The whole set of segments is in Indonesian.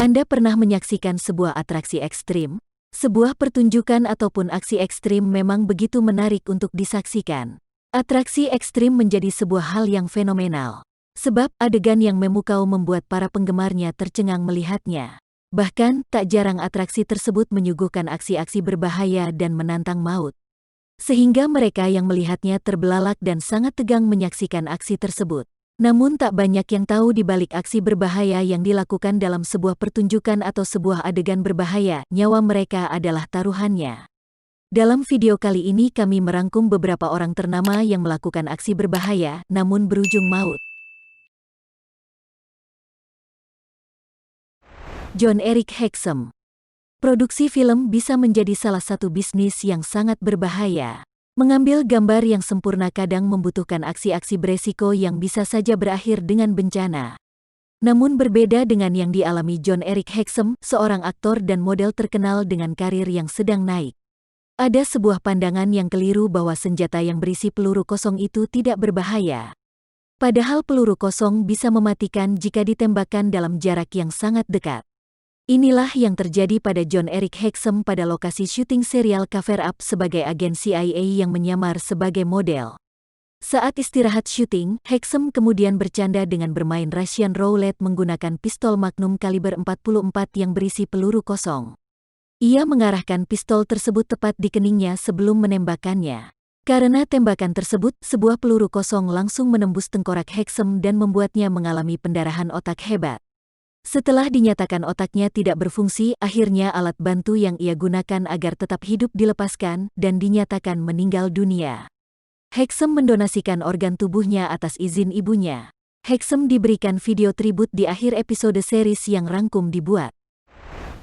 Anda pernah menyaksikan sebuah atraksi ekstrim? Sebuah pertunjukan ataupun aksi ekstrim memang begitu menarik untuk disaksikan. Atraksi ekstrim menjadi sebuah hal yang fenomenal. Sebab adegan yang memukau membuat para penggemarnya tercengang melihatnya. Bahkan, tak jarang atraksi tersebut menyuguhkan aksi-aksi berbahaya dan menantang maut. Sehingga mereka yang melihatnya terbelalak dan sangat tegang menyaksikan aksi tersebut. Namun tak banyak yang tahu di balik aksi berbahaya yang dilakukan dalam sebuah pertunjukan atau sebuah adegan berbahaya, nyawa mereka adalah taruhannya. Dalam video kali ini kami merangkum beberapa orang ternama yang melakukan aksi berbahaya namun berujung maut. Jon Erik Hexum. Produksi film bisa menjadi salah satu bisnis yang sangat berbahaya. Mengambil gambar yang sempurna kadang membutuhkan aksi-aksi beresiko yang bisa saja berakhir dengan bencana. Namun berbeda dengan yang dialami Jon Erik Hexum, seorang aktor dan model terkenal dengan karir yang sedang naik. Ada sebuah pandangan yang keliru bahwa senjata yang berisi peluru kosong itu tidak berbahaya. Padahal peluru kosong bisa mematikan jika ditembakkan dalam jarak yang sangat dekat. Inilah yang terjadi pada Jon Erik Hexum pada lokasi syuting serial Cover Up sebagai agen CIA yang menyamar sebagai model. Saat istirahat syuting, Hexum kemudian bercanda dengan bermain Russian roulette menggunakan pistol Magnum kaliber 44 yang berisi peluru kosong. Ia mengarahkan pistol tersebut tepat di keningnya sebelum menembakkannya. Karena tembakan tersebut, sebuah peluru kosong langsung menembus tengkorak Hexum dan membuatnya mengalami pendarahan otak hebat. Setelah dinyatakan otaknya tidak berfungsi, akhirnya alat bantu yang ia gunakan agar tetap hidup dilepaskan dan dinyatakan meninggal dunia. Hexum mendonasikan organ tubuhnya atas izin ibunya. Hexum diberikan video tribut di akhir episode series yang rangkum dibuat.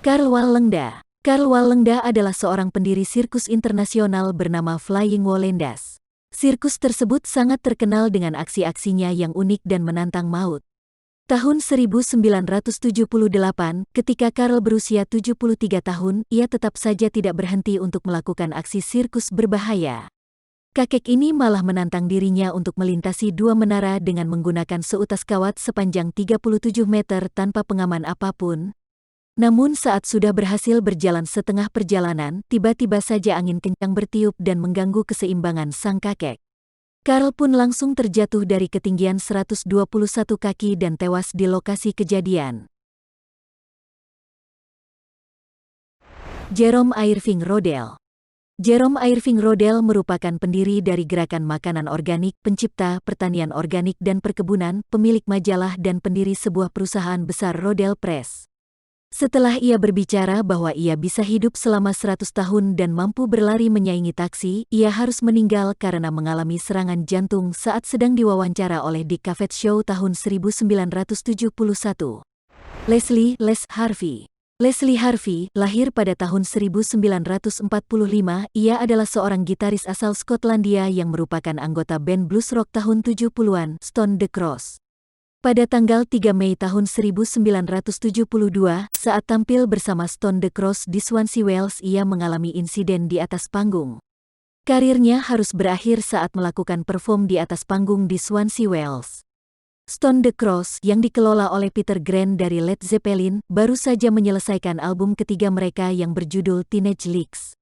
Karl Wallenda. Karl Wallenda adalah seorang pendiri sirkus internasional bernama Flying Wallendas. Sirkus tersebut sangat terkenal dengan aksi-aksinya yang unik dan menantang maut. Tahun 1978, ketika Karl berusia 73 tahun, ia tetap saja tidak berhenti untuk melakukan aksi sirkus berbahaya. Kakek ini malah menantang dirinya untuk melintasi dua menara dengan menggunakan seutas kawat sepanjang 37 meter tanpa pengaman apapun. Namun saat sudah berhasil berjalan setengah perjalanan, tiba-tiba saja angin kencang bertiup dan mengganggu keseimbangan sang kakek. Karl pun langsung terjatuh dari ketinggian 121 kaki dan tewas di lokasi kejadian. Jerome Irving Rodell. Jerome Irving Rodell merupakan pendiri dari Gerakan Makanan Organik, pencipta pertanian organik dan perkebunan, pemilik majalah dan pendiri sebuah perusahaan besar Rodell Press. Setelah ia berbicara bahwa ia bisa hidup selama 100 tahun dan mampu berlari menyaingi taksi, ia harus meninggal karena mengalami serangan jantung saat sedang diwawancara oleh Dick Cavett Show tahun 1971. Les Harvey. Leslie Harvey, lahir pada tahun 1945, ia adalah seorang gitaris asal Skotlandia yang merupakan anggota band blues rock tahun 70-an, Stone the Cross. Pada tanggal 3 Mei tahun 1972, saat tampil bersama Stone the Cross di Swansea, Wales, ia mengalami insiden di atas panggung. Karirnya harus berakhir saat melakukan perform di atas panggung di Swansea, Wales. Stone the Cross, yang dikelola oleh Peter Grant dari Led Zeppelin, baru saja menyelesaikan album ketiga mereka yang berjudul Teenage Leaks.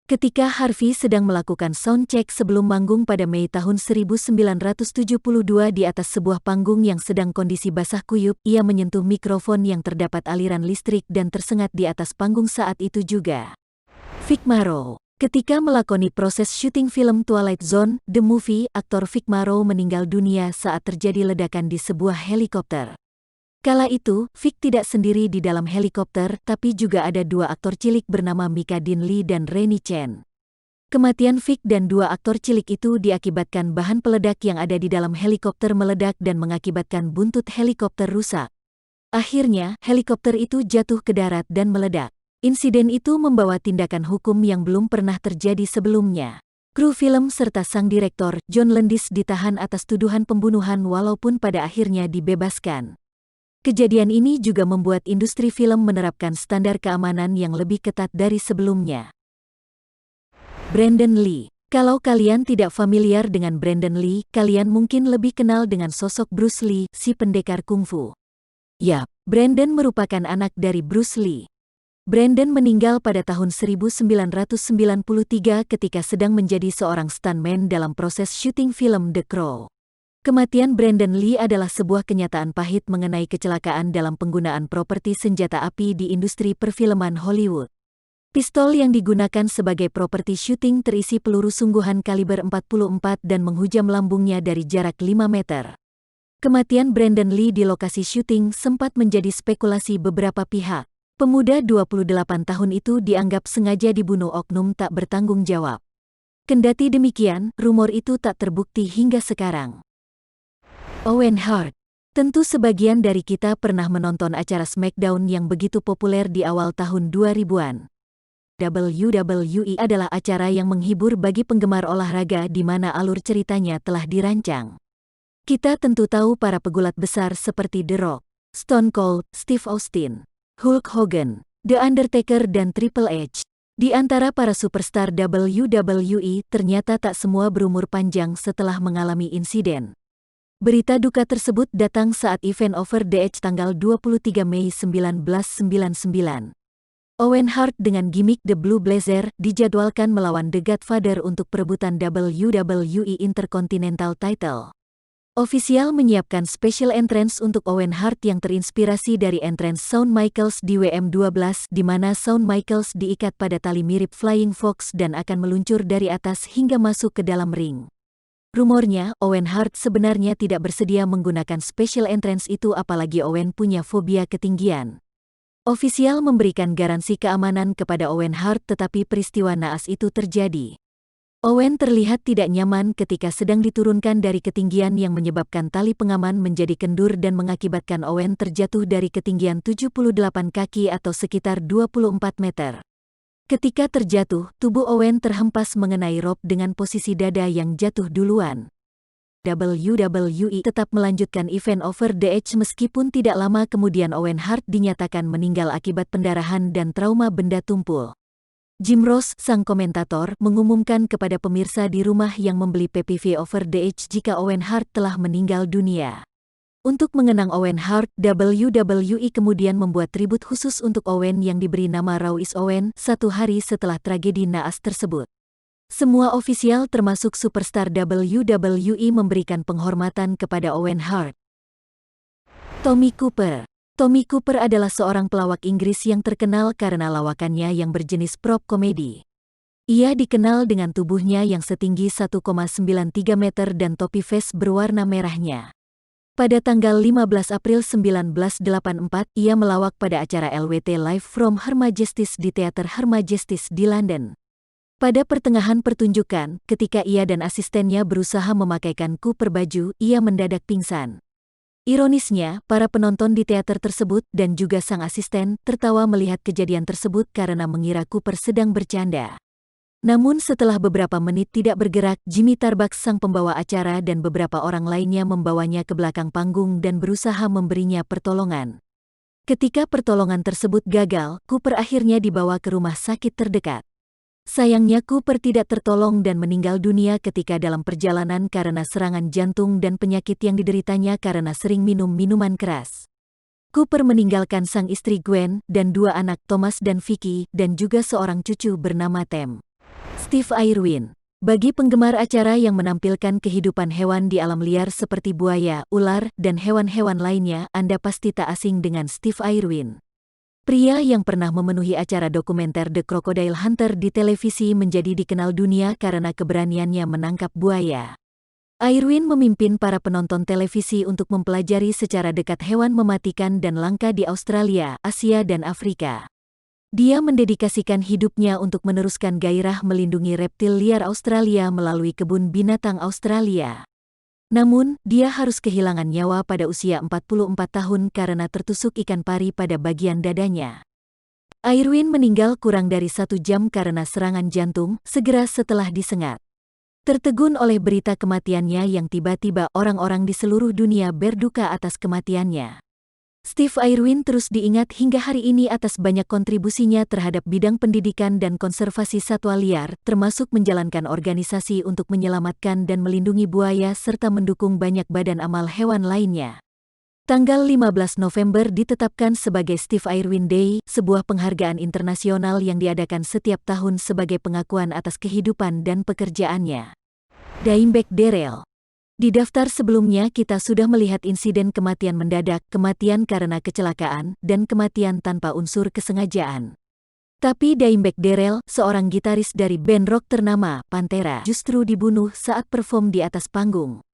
Ketika Harvey sedang melakukan soundcheck sebelum manggung pada Mei tahun 1972 di atas sebuah panggung yang sedang kondisi basah kuyup, ia menyentuh mikrofon yang terdapat aliran listrik dan tersengat di atas panggung saat itu juga. Vic Morrow. Ketika melakoni proses syuting film Twilight Zone, The Movie, aktor Vic Morrow meninggal dunia saat terjadi ledakan di sebuah helikopter. Kala itu, Vic tidak sendiri di dalam helikopter, tapi juga ada dua aktor cilik bernama Mika Dinley dan Rennie Chen. Kematian Vic dan dua aktor cilik itu diakibatkan bahan peledak yang ada di dalam helikopter meledak dan mengakibatkan buntut helikopter rusak. Akhirnya, helikopter itu jatuh ke darat dan meledak. Insiden itu membawa tindakan hukum yang belum pernah terjadi sebelumnya. Kru film serta sang direktor, John Landis, ditahan atas tuduhan pembunuhan walaupun pada akhirnya dibebaskan. Kejadian ini juga membuat industri film menerapkan standar keamanan yang lebih ketat dari sebelumnya. Brandon Lee. Kalau kalian tidak familiar dengan Brandon Lee, kalian mungkin lebih kenal dengan sosok Bruce Lee, si pendekar kungfu. Yap, Brandon merupakan anak dari Bruce Lee. Brandon meninggal pada tahun 1993 ketika sedang menjadi seorang stuntman dalam proses syuting film The Crow. Kematian Brandon Lee adalah sebuah kenyataan pahit mengenai kecelakaan dalam penggunaan properti senjata api di industri perfilman Hollywood. Pistol yang digunakan sebagai properti syuting terisi peluru sungguhan kaliber 44 dan menghujam lambungnya dari jarak 5 meter. Kematian Brandon Lee di lokasi syuting sempat menjadi spekulasi beberapa pihak. Pemuda 28 tahun itu dianggap sengaja dibunuh oknum tak bertanggung jawab. Kendati demikian, rumor itu tak terbukti hingga sekarang. Owen Hart. Tentu sebagian dari kita pernah menonton acara SmackDown yang begitu populer di awal tahun 2000-an. WWE adalah acara yang menghibur bagi penggemar olahraga di mana alur ceritanya telah dirancang. Kita tentu tahu para pegulat besar seperti The Rock, Stone Cold, Steve Austin, Hulk Hogan, The Undertaker dan Triple H. Di antara para superstar WWE, ternyata tak semua berumur panjang setelah mengalami insiden. Berita duka tersebut datang saat event Over the Edge tanggal 23 Mei 1999. Owen Hart dengan gimmick The Blue Blazer dijadwalkan melawan The Godfather untuk perebutan WWE Intercontinental Title. Ofisial menyiapkan special entrance untuk Owen Hart yang terinspirasi dari entrance Shawn Michaels di WM12 di mana Shawn Michaels diikat pada tali mirip Flying Fox dan akan meluncur dari atas hingga masuk ke dalam ring. Rumornya, Owen Hart sebenarnya tidak bersedia menggunakan special entrance itu apalagi Owen punya fobia ketinggian. Ofisial memberikan garansi keamanan kepada Owen Hart tetapi peristiwa naas itu terjadi. Owen terlihat tidak nyaman ketika sedang diturunkan dari ketinggian yang menyebabkan tali pengaman menjadi kendur dan mengakibatkan Owen terjatuh dari ketinggian 78 kaki atau sekitar 24 meter. Ketika terjatuh, tubuh Owen terhempas mengenai rope dengan posisi dada yang jatuh duluan. WWE tetap melanjutkan event Over the Edge meskipun tidak lama kemudian Owen Hart dinyatakan meninggal akibat pendarahan dan trauma benda tumpul. Jim Ross, sang komentator, mengumumkan kepada pemirsa di rumah yang membeli PPV Over the Edge jika Owen Hart telah meninggal dunia. Untuk mengenang Owen Hart, WWE kemudian membuat tribut khusus untuk Owen yang diberi nama Raw is Owen 1 hari setelah tragedi naas tersebut. Semua ofisial termasuk superstar WWE memberikan penghormatan kepada Owen Hart. Tommy Cooper. Tommy Cooper adalah seorang pelawak Inggris yang terkenal karena lawakannya yang berjenis prop komedi. Ia dikenal dengan tubuhnya yang setinggi 1,93 meter dan topi face berwarna merahnya. Pada tanggal 15 April 1984, ia melawak pada acara LWT Live from Her Majesty's di Teater Her Majesty's di London. Pada pertengahan pertunjukan, ketika ia dan asistennya berusaha memakaikan Cooper baju, ia mendadak pingsan. Ironisnya, para penonton di teater tersebut dan juga sang asisten tertawa melihat kejadian tersebut karena mengira Cooper sedang bercanda. Namun setelah beberapa menit tidak bergerak, Jimmy Tarbuck sang pembawa acara dan beberapa orang lainnya membawanya ke belakang panggung dan berusaha memberinya pertolongan. Ketika pertolongan tersebut gagal, Cooper akhirnya dibawa ke rumah sakit terdekat. Sayangnya Cooper tidak tertolong dan meninggal dunia ketika dalam perjalanan karena serangan jantung dan penyakit yang dideritanya karena sering minum minuman keras. Cooper meninggalkan sang istri Gwen dan 2 anak Thomas dan Vicky dan juga seorang cucu bernama Tem. Steve Irwin. Bagi penggemar acara yang menampilkan kehidupan hewan di alam liar seperti buaya, ular, dan hewan-hewan lainnya, Anda pasti tak asing dengan Steve Irwin. Pria yang pernah memenuhi acara dokumenter The Crocodile Hunter di televisi menjadi dikenal dunia karena keberaniannya menangkap buaya. Irwin memimpin para penonton televisi untuk mempelajari secara dekat hewan mematikan dan langka di Australia, Asia dan Afrika. Dia mendedikasikan hidupnya untuk meneruskan gairah melindungi reptil liar Australia melalui kebun binatang Australia. Namun, dia harus kehilangan nyawa pada usia 44 tahun karena tertusuk ikan pari pada bagian dadanya. Irwin meninggal kurang dari 1 jam karena serangan jantung, segera setelah disengat. Tertegun oleh berita kematiannya yang tiba-tiba, orang-orang di seluruh dunia berduka atas kematiannya. Steve Irwin terus diingat hingga hari ini atas banyak kontribusinya terhadap bidang pendidikan dan konservasi satwa liar, termasuk menjalankan organisasi untuk menyelamatkan dan melindungi buaya serta mendukung banyak badan amal hewan lainnya. Tanggal 15 November ditetapkan sebagai Steve Irwin Day, sebuah penghargaan internasional yang diadakan setiap tahun sebagai pengakuan atas kehidupan dan pekerjaannya. Dimebag Darrell. Di daftar sebelumnya kita sudah melihat insiden kematian mendadak, kematian karena kecelakaan, dan kematian tanpa unsur kesengajaan. Tapi Dimebag Darrell, seorang gitaris dari band rock ternama, Pantera, justru dibunuh saat perform di atas panggung.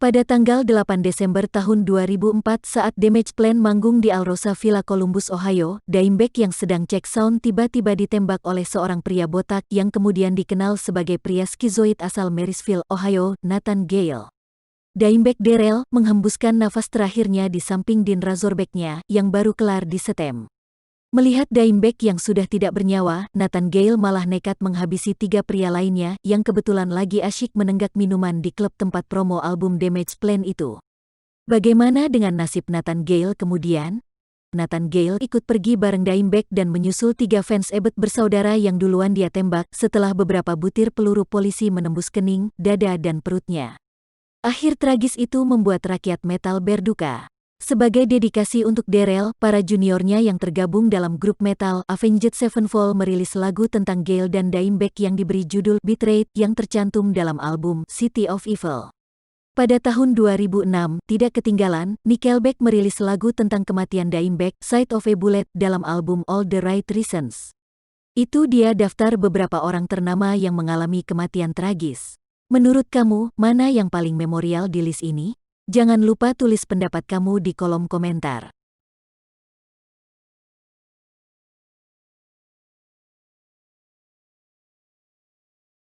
Pada tanggal 8 Desember tahun 2004 saat Damage Plan manggung di Alrosa Villa Columbus, Ohio, Dimebag yang sedang cek sound tiba-tiba ditembak oleh seorang pria botak yang kemudian dikenal sebagai pria skizoid asal Marysville, Ohio, Nathan Gale. Dimebag Darrell menghembuskan nafas terakhirnya di samping Dean Razorback-nya yang baru kelar disetem. Melihat Dimebag yang sudah tidak bernyawa, Nathan Gale malah nekat menghabisi 3 pria lainnya yang kebetulan lagi asyik menenggak minuman di klub tempat promo album Damage Plan itu. Bagaimana dengan nasib Nathan Gale kemudian? Nathan Gale ikut pergi bareng Dimebag dan menyusul 3 fans Ebet bersaudara yang duluan dia tembak setelah beberapa butir peluru polisi menembus kening, dada dan perutnya. Akhir tragis itu membuat rakyat metal berduka. Sebagai dedikasi untuk Darrell, para juniornya yang tergabung dalam grup metal Avenged Sevenfold merilis lagu tentang Gale dan Dimebag yang diberi judul Betrayed yang tercantum dalam album City of Evil. Pada tahun 2006, tidak ketinggalan, Nickelback merilis lagu tentang kematian Dimebag, Side of a Bullet, dalam album All the Right Reasons. Itu dia daftar beberapa orang ternama yang mengalami kematian tragis. Menurut kamu, mana yang paling memorial di list ini? Jangan lupa tulis pendapat kamu di kolom komentar.